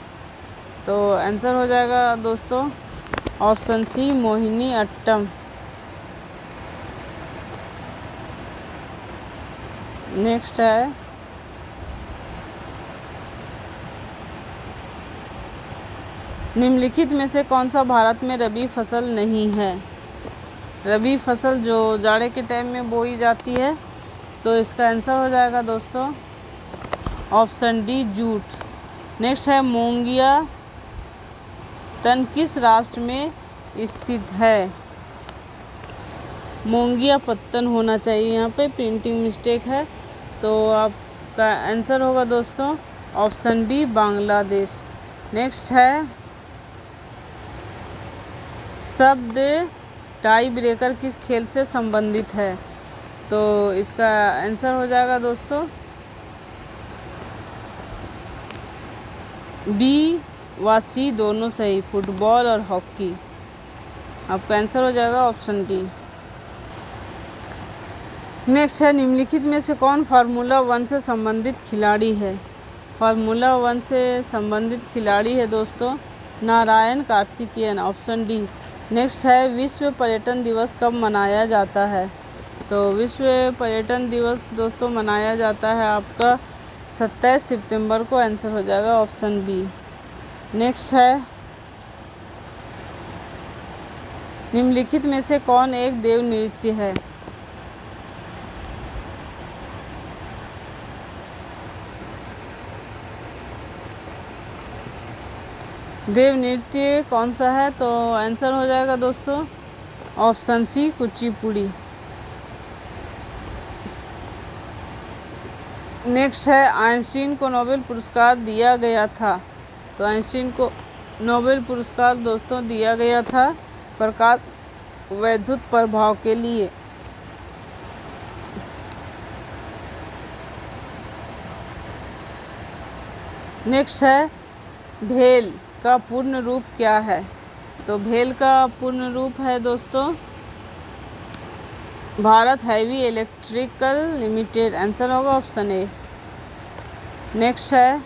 तो आंसर हो जाएगा दोस्तों ऑप्शन सी मोहिनी अट्टम। नेक्स्ट है, निम्नलिखित में से कौन सा भारत में रबी फसल नहीं है? रबी फसल जो जाड़े के टाइम में बोई जाती है, तो इसका आंसर हो जाएगा दोस्तों ऑप्शन डी जूट। नेक्स्ट है, मोंगिया तन किस राष्ट्र में स्थित है? मोंगिया पत्तन होना चाहिए, यहाँ पे प्रिंटिंग मिस्टेक है। तो आपका आंसर होगा दोस्तों ऑप्शन बी बांग्लादेश। नेक्स्ट है, शब्द टाई ब्रेकर किस खेल से संबंधित है? तो इसका आंसर हो जाएगा दोस्तों बी व सी दोनों सही, फुटबॉल और हॉकी। आपका आंसर हो जाएगा ऑप्शन डी। नेक्स्ट है, निम्नलिखित में से कौन फार्मूला 1 से संबंधित खिलाड़ी है? फार्मूला 1 से संबंधित खिलाड़ी है दोस्तों Narayan Karthikeyan, option D. Next है, विश्व पर्यटन दिवस कब मनाया जाता है? तो विश्व पर्यटन दिवस दोस्तों मनाया जाता है आपका 27 सितंबर को। आंसर हो जाएगा ऑप्शन बी। नेक्स्ट है, निम्नलिखित में से कौन एक देव नृत्य है? देव नृत्य कौन सा है? तो आंसर हो जाएगा दोस्तों ऑप्शन सी कुचिपुड़ी। नेक्स्ट है, आइंस्टीन को नोबेल पुरस्कार दिया गया था। तो आइंस्टीन को नोबेल पुरस्कार दोस्तों दिया गया था प्रकाश वैद्युत प्रभाव के लिए। नेक्स्ट है भेल का पूर्ण रूप क्या है? तो भेल का पूर्ण रूप है दोस्तों Bharat heavy electrical limited. Answer होगा ऑप्शन ए। नेक्स्ट है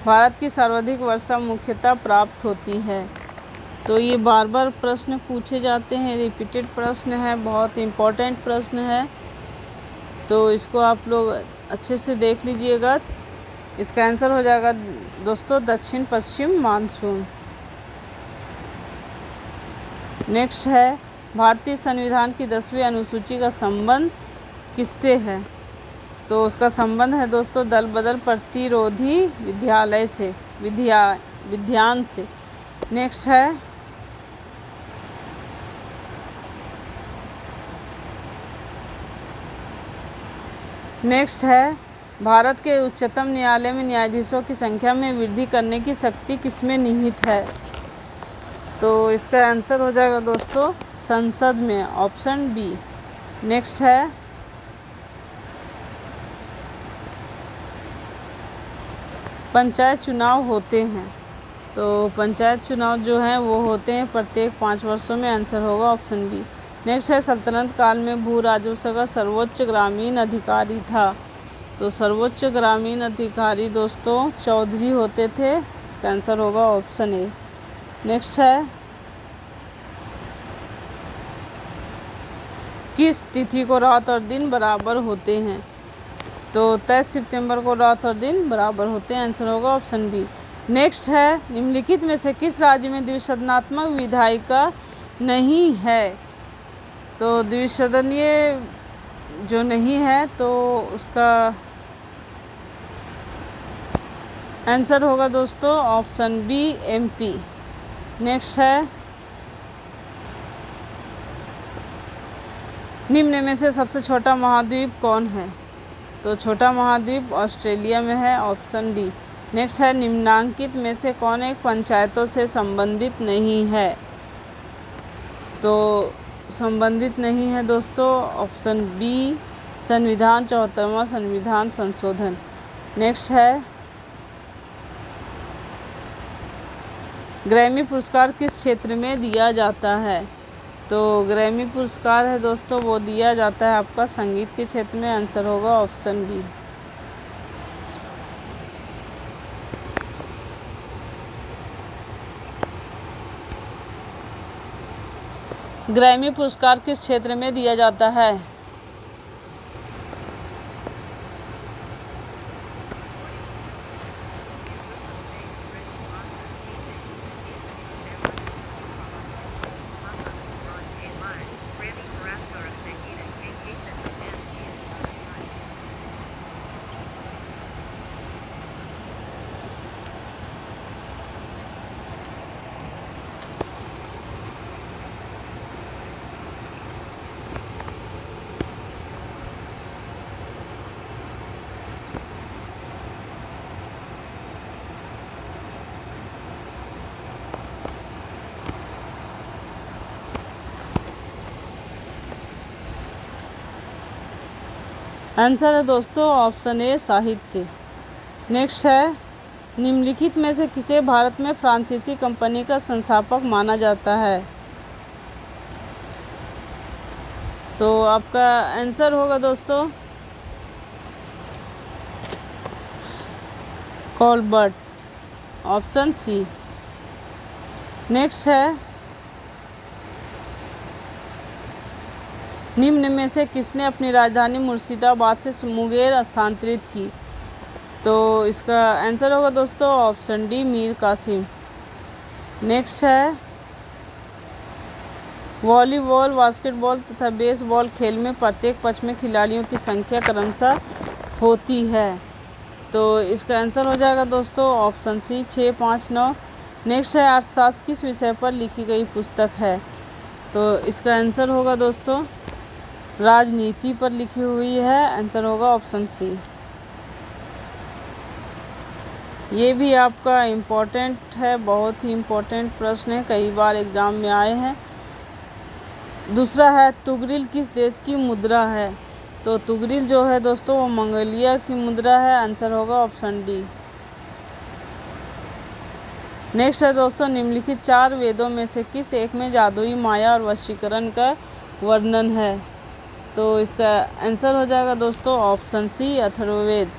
भारत की सर्वाधिक वर्षा मुख्यतः प्राप्त होती है। तो ये बार बार प्रश्न पूछे जाते हैं, रिपीटेड प्रश्न है, बहुत इम्पोर्टेंट प्रश्न है, तो इसको आप लोग अच्छे से देख लीजिएगा। इसका आंसर हो जाएगा दोस्तों दक्षिण पश्चिम मानसून। नेक्स्ट है भारतीय संविधान की 10वीं अनुसूची का संबंध किससे है? तो उसका संबंध है दोस्तों दल बदल प्रतिरोधी विद्यालय से विज्ञान से। नेक्स्ट है भारत के उच्चतम न्यायालय में न्यायाधीशों की संख्या में वृद्धि करने की शक्ति किसमें निहित है? तो इसका आंसर हो जाएगा दोस्तों संसद में, ऑप्शन बी। नेक्स्ट है पंचायत चुनाव होते हैं। तो पंचायत चुनाव जो हैं वो होते हैं प्रत्येक 5 वर्षों में। आंसर होगा ऑप्शन बी। नेक्स्ट है सल्तनत काल में भू राजस्व का सर्वोच्च ग्रामीण अधिकारी था। तो सर्वोच्च ग्रामीण अधिकारी दोस्तों चौधरी होते थे। इसका आंसर होगा ऑप्शन ए। नेक्स्ट है किस तिथि को रात और दिन बराबर होते हैं? तो 23 सितंबर को रात और दिन बराबर होते हैं। आंसर होगा ऑप्शन बी। नेक्स्ट है निम्नलिखित में से किस राज्य में द्विसदनात्मक विधायिका नहीं है? तो द्विसदनीय जो नहीं है तो उसका आंसर होगा दोस्तों ऑप्शन बी एमपी। नेक्स्ट है निम्न में से सबसे छोटा महाद्वीप कौन है? तो छोटा महाद्वीप ऑस्ट्रेलिया में है, ऑप्शन डी। नेक्स्ट है निम्नांकित में से कौन एक पंचायतों से संबंधित नहीं है? तो संबंधित नहीं है दोस्तों ऑप्शन बी संविधान 74वां संविधान संशोधन। नेक्स्ट है ग्रैमी पुरस्कार किस क्षेत्र में दिया जाता है? तो ग्रैमी पुरस्कार है दोस्तों वो दिया जाता है आपका संगीत के क्षेत्र में। आंसर होगा ऑप्शन बी। ग्रैमी पुरस्कार किस क्षेत्र में दिया जाता है? आंसर है दोस्तों ऑप्शन ए साहित्य। नेक्स्ट है निम्नलिखित में से किसे भारत में फ्रांसीसी कंपनी का संस्थापक माना जाता है? तो आपका आंसर होगा दोस्तों कॉलबर्ट, ऑप्शन सी। नेक्स्ट है निम्न में से किसने अपनी राजधानी मुर्शिदाबाद से मुंगेर स्थानांतरित की? तो इसका आंसर होगा दोस्तों option D Mir Qasim. Next है वॉलीबॉल, बास्केटबॉल तथा बेसबॉल खेल में प्रत्येक पक्ष में खिलाड़ियों की संख्या क्रमशः होती है। तो इसका आंसर हो जाएगा दोस्तों ऑप्शन सी 6, 5, 9। नेक्स्ट है अर्थशास्त्र किस विषय पर लिखी गई पुस्तक है? तो इसका आंसर होगा दोस्तों राजनीति पर लिखी हुई है। आंसर होगा ऑप्शन सी। ये भी आपका इम्पोर्टेंट है, बहुत ही इम्पोर्टेंट प्रश्न है, कई बार एग्ज़ाम में आए हैं। दूसरा है तुगरिल किस देश की मुद्रा है? तो तुगरिल जो है दोस्तों वो मंगोलिया की मुद्रा है। आंसर होगा ऑप्शन डी। नेक्स्ट है दोस्तों, निम्नलिखित 4 वेदों में से किस एक में जादुई माया और वशीकरण का वर्णन है? तो इसका आंसर हो जाएगा दोस्तों ऑप्शन सी, अथर्ववेद।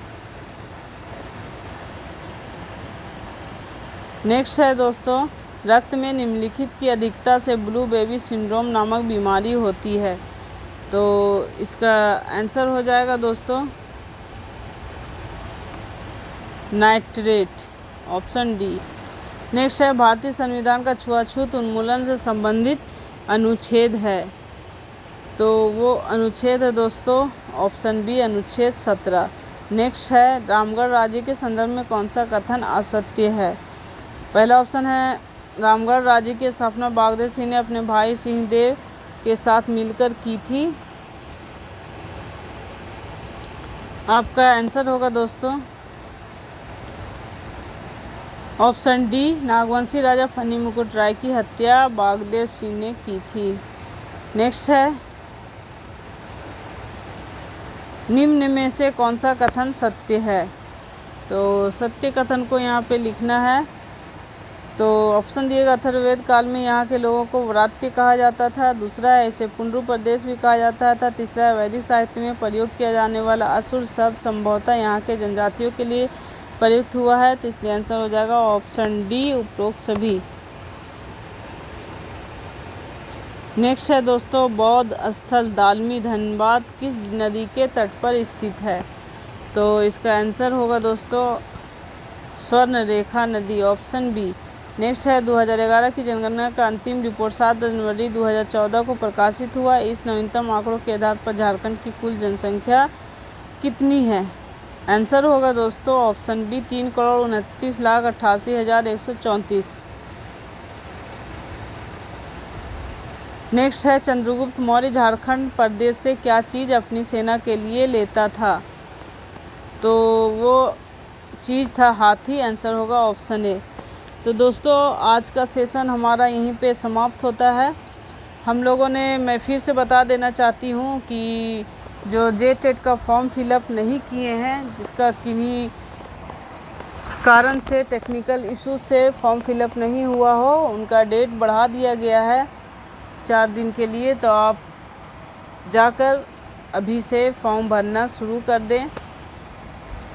नेक्स्ट है दोस्तों, रक्त में निम्नलिखित की अधिकता से ब्लू बेबी सिंड्रोम नामक बीमारी होती है। तो इसका आंसर हो जाएगा दोस्तों नाइट्रेट, ऑप्शन डी। नेक्स्ट है, भारतीय संविधान का छुआछूत उन्मूलन से संबंधित अनुच्छेद है। तो वो अनुच्छेद है दोस्तों ऑप्शन बी, अनुच्छेद 17। नेक्स्ट है, रामगढ़ राज्य के संदर्भ में कौन सा कथन असत्य है? पहला ऑप्शन है, रामगढ़ राज्य की स्थापना बागदेव सिंह ने अपने भाई सिंहदेव के साथ मिलकर की थी। आपका आंसर होगा दोस्तों ऑप्शन डी, नागवंशी राजा फनी मुकुट राय की हत्या बागदेव सिंह ने की थी। नेक्स्ट है, निम्न में से कौन सा कथन सत्य है? तो सत्य कथन को यहाँ पे लिखना है। तो ऑप्शन दिएगा, अथर्ववेद काल में यहाँ के लोगों को व्रात्य कहा जाता था। दूसरा है, इसे पुंड्र प्रदेश भी कहा जाता था। तीसरा है, वैदिक साहित्य में प्रयोग किया जाने वाला असुर शब्द संभवतः यहाँ के जनजातियों के लिए प्रयुक्त हुआ है। तो इसलिए आंसर हो जाएगा ऑप्शन डी, उपरोक्त सभी। नेक्स्ट है दोस्तों, बौद्ध स्थल दालमी धनबाद किस नदी के तट पर स्थित है? तो इसका आंसर होगा दोस्तों स्वर्ण रेखा नदी, ऑप्शन बी। नेक्स्ट है, 2011 की जनगणना का अंतिम रिपोर्ट 7 जनवरी 2014 को प्रकाशित हुआ। इस नवीनतम आंकड़ों के आधार पर झारखंड की कुल जनसंख्या कितनी है? आंसर होगा दोस्तों ऑप्शन बी, 3,29,88,134। नेक्स्ट है, चंद्रगुप्त मौर्य झारखंड प्रदेश से क्या चीज़ अपनी सेना के लिए लेता था? तो वो चीज़ था हाथी। आंसर होगा ऑप्शन ए। तो दोस्तों आज का सेशन हमारा यहीं पे समाप्त होता है। हम लोगों ने, मैं फिर से बता देना चाहती हूँ कि जो JTET का फॉर्म फिलअप नहीं किए हैं, जिसका किन्हीं कारण से टेक्निकल इशू से फॉर्म फिलअप नहीं हुआ हो, उनका डेट बढ़ा दिया गया है 4 दिन के लिए। तो आप जाकर अभी से फॉर्म भरना शुरू कर दें।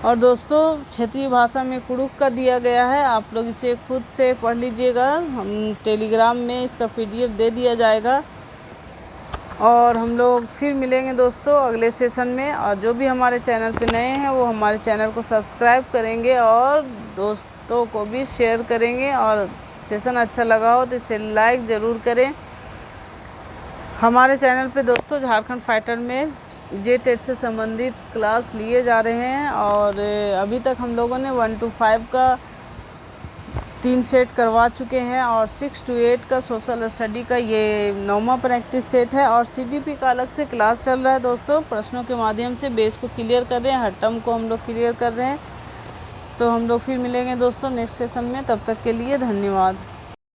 और दोस्तों क्षेत्रीय भाषा में कुड़ुक का दिया गया है, आप लोग इसे खुद से पढ़ लीजिएगा। हम टेलीग्राम में इसका PDF दे दिया जाएगा। और हम लोग फिर मिलेंगे दोस्तों अगले सेशन में। और जो भी हमारे चैनल पे नए हैं वो हमारे चैनल को सब्सक्राइब करेंगे और दोस्तों को भी शेयर करेंगे। और सेशन अच्छा लगा हो तो इसे लाइक ज़रूर करें। हमारे चैनल पे दोस्तों झारखंड फाइटर में JTET से संबंधित क्लास लिए जा रहे हैं। और अभी तक हम लोगों ने 1 to 5 का 3 सेट करवा चुके हैं। और 6 to 8 का सोशल स्टडी का ये 9वां प्रैक्टिस सेट है। और CDP का अलग से क्लास चल रहा है दोस्तों। प्रश्नों के माध्यम से बेस को क्लियर कर रहे हैं, हर टर्म को हम लोग क्लियर कर रहे हैं। तो हम लोग फिर मिलेंगे दोस्तों नेक्स्ट सेशन में। तब तक के लिए धन्यवाद।